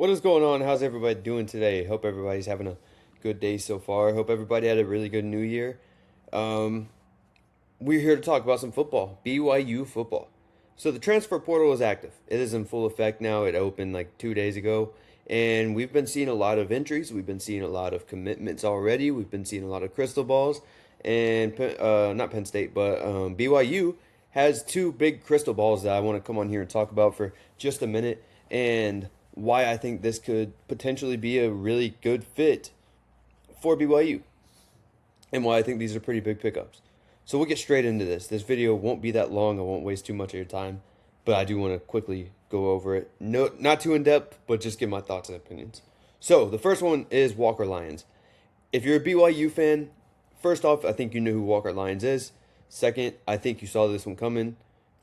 What is going on? How's everybody doing today? Hope everybody's having a good day so far. Hope everybody had a really good new year. Um, we're here to talk about some football, BYU football. So the transfer portal is active. It is in full effect now. It opened like 2 days ago. And we've been seeing a lot of entries. We've been seeing a lot of commitments already. We've been seeing a lot of crystal balls. And not Penn State, but BYU has two big crystal balls that I want to come on here and talk about for just a minute. And why I think this could potentially be a really good fit for BYU and why I think these are pretty big pickups. So we'll get straight into this. This video won't be that long. I won't waste too much of your time, but I do want to quickly go over it. No, not too in depth, but just give my thoughts and opinions. So the first one is Walker Lyons. If you're a BYU fan, first off, I think you know who Walker Lyons is. Second, I think you saw this one coming.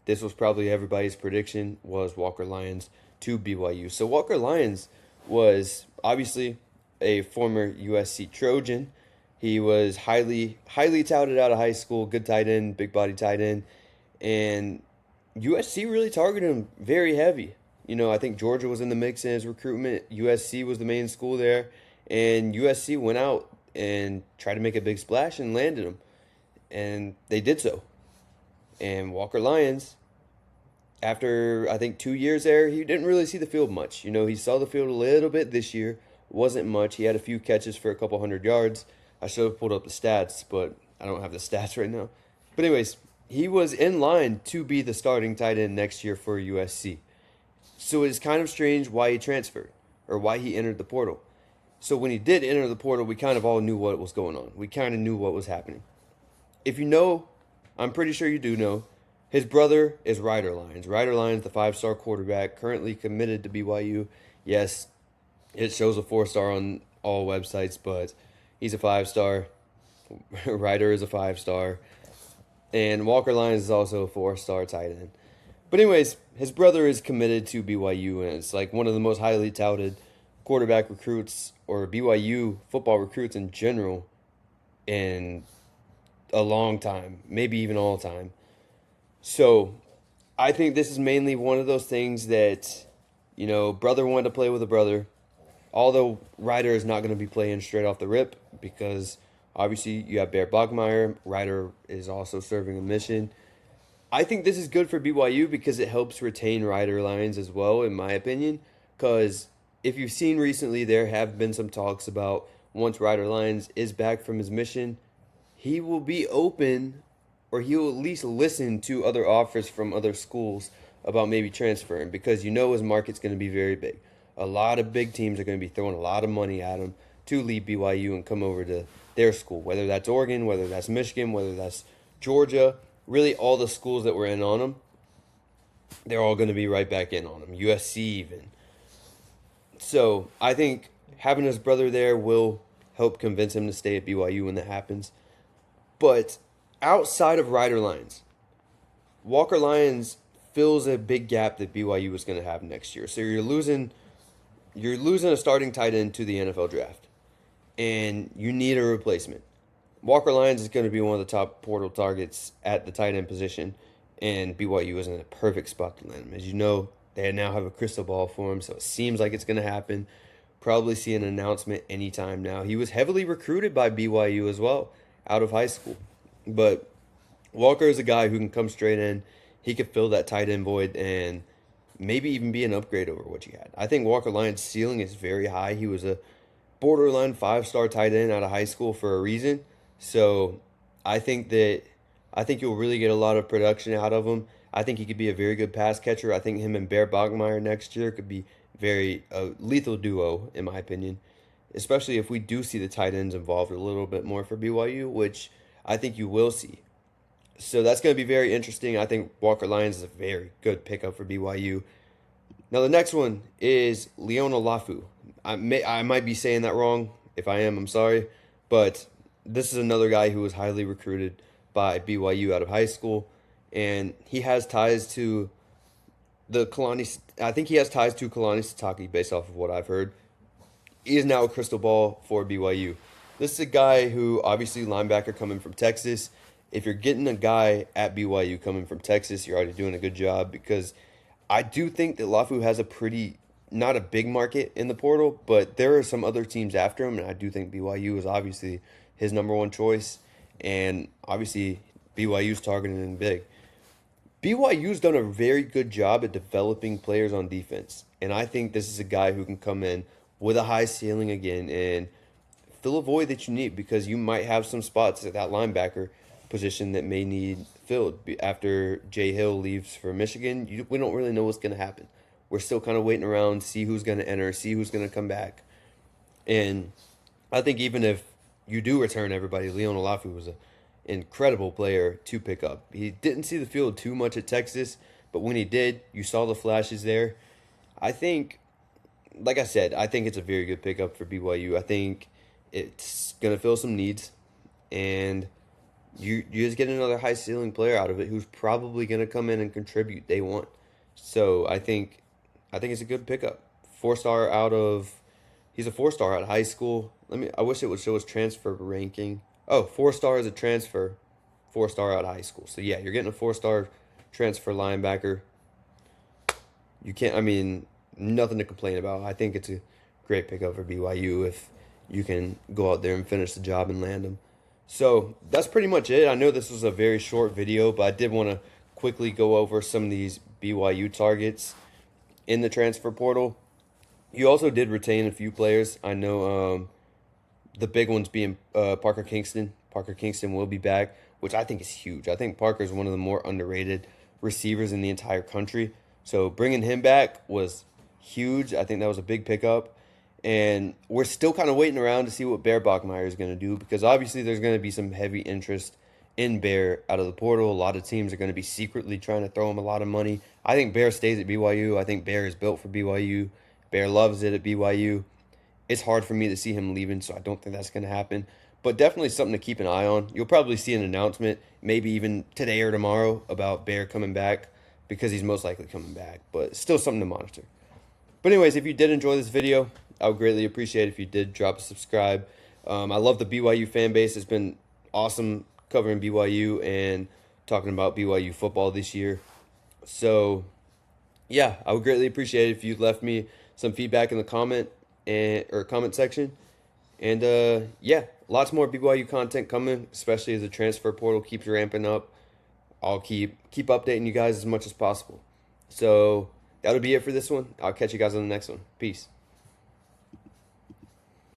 This was probably everybody's prediction was Walker Lyons to BYU. So Walker Lyons was obviously a former USC Trojan. He was highly touted out of high school, good tight end, big body tight end, and USC really targeted him very heavy. You know, I think Georgia was in the mix in his recruitment. USC was the main school there, and USC went out and tried to make a big splash and landed him, and they did so. And Walker Lyons, after I think 2 years there, he didn't really see the field much. You know, he saw the field a little bit this year, wasn't much. He had a few catches for a couple hundred yards. I should have pulled up the stats, but I don't have the stats right now. But anyways, he was in line to be the starting tight end next year for USC. So it's kind of strange why he transferred or why he entered the portal. So when he did enter the portal, we kind of all knew what was going on. We kind of knew what was happening. If you know, I'm pretty sure you do know, his brother is Ryder Lyons. Ryder Lyons, the 5-star quarterback, currently committed to BYU. Yes, it shows a 4-star on all websites, but he's a 5-star. Ryder is a 5-star. And Walker Lyons is also a 4-star tight end. But anyways, his brother is committed to BYU, and it's like one of the most highly touted quarterback recruits or BYU football recruits in general in a long time, maybe even all time. So I think this is mainly one of those things that, you know, brother wanted to play with a brother. Although Ryder is not going to be playing straight off the rip because obviously you have Bear Bachmeier. Ryder is also serving a mission. I think this is good for BYU because it helps retain Ryder Lyons as well, in my opinion. Because if you've seen recently, there have been some talks about once Ryder Lyons is back from his mission, he will be open or he will at least listen to other offers from other schools about maybe transferring because you know his market's going to be very big. A lot of big teams are going to be throwing a lot of money at him to leave BYU and come over to their school, whether that's Oregon, whether that's Michigan, whether that's Georgia. Really, all the schools that were in on him, they're all going to be right back in on him, USC even. So I think having his brother there will help convince him to stay at BYU when that happens. But outside of Ryder Lyons, Walker Lyons fills a big gap that BYU is going to have next year. So you're losing a starting tight end to the NFL draft, and you need a replacement. Walker Lyons is going to be one of the top portal targets at the tight end position, and BYU is in a perfect spot to land him. As you know, they now have a crystal ball for him, so it seems like it's going to happen. Probably see an announcement anytime now. He was heavily recruited by BYU as well out of high school, but Walker is a guy who can come straight in. He could fill that tight end void and maybe even be an upgrade over what you had. I think Walker Lyons' ceiling is very high. He was a borderline 5-star tight end out of high school for a reason. So I think you'll really get a lot of production out of him. I think he could be a very good pass catcher. I think him and Bear Bachmeier next year could be very lethal duo, in my opinion, especially if we do see the tight ends involved a little bit more for BYU, which I think you will see. So that's going to be very interesting. I think Walker Lyons is a very good pickup for BYU. Now the next one is Liona Lefau. I might be saying that wrong. If I am, I'm sorry. But this is another guy who was highly recruited by BYU out of high school. And he has ties to I think he has ties to Kalani Sitake based off of what I've heard. He is now a crystal ball for BYU. This is a guy who, obviously, linebacker coming from Texas. If you're getting a guy at BYU coming from Texas, you're already doing a good job because I do think that Lefau has a pretty not a big market in the portal, but there are some other teams after him, and I do think BYU is obviously his number one choice, and obviously BYU's targeting him big. BYU's done a very good job at developing players on defense, and I think this is a guy who can come in with a high ceiling again and fill a void that you need, because you might have some spots at that linebacker position that may need filled. After Jay Hill leaves for Michigan, we don't really know what's going to happen. We're still kind of waiting around, see who's going to enter, see who's going to come back. And I think even if you do return everybody, Leona Lefau was an incredible player to pick up. He didn't see the field too much at Texas, but when he did, you saw the flashes there. I think, like I said, I think it's a very good pickup for BYU. I think it's going to fill some needs, and you just get another high ceiling player out of it who's probably going to come in and contribute day one. So I think it's a good pickup. He's a 4-star out of high school. I wish it would show his transfer ranking. Oh, 4-star as a transfer, 4-star out of high school. So yeah, you're getting a 4-star transfer linebacker. You can't, I mean, nothing to complain about. I think it's a great pickup for BYU if you can go out there and finish the job and land them. So that's pretty much it. I know this was a very short video, but I did want to quickly go over some of these BYU targets in the transfer portal. You also did retain a few players. I know the big ones being Parker Kingston. Parker Kingston will be back, which I think is huge. I think Parker is one of the more underrated receivers in the entire country. So bringing him back was huge. I think that was a big pickup. And we're still kind of waiting around to see what Bear Bachmeier is going to do, because obviously there's going to be some heavy interest in Bear out of the portal. A lot of teams are going to be secretly trying to throw him a lot of money. I think Bear stays at BYU. I think Bear is built for BYU. Bear loves it at BYU. It's hard for me to see him leaving, so I don't think that's going to happen. But definitely something to keep an eye on. You'll probably see an announcement, maybe even today or tomorrow, about Bear coming back, because he's most likely coming back. But still something to monitor. But anyways, if you did enjoy this video, I would greatly appreciate it if you did drop a subscribe. I love the BYU fan base. It's been awesome covering BYU and talking about BYU football this year. So, yeah, I would greatly appreciate it if you left me some feedback in the comment section. And yeah, lots more BYU content coming, especially as the transfer portal keeps ramping up. I'll keep updating you guys as much as possible. So that'll be it for this one. I'll catch you guys on the next one. Peace.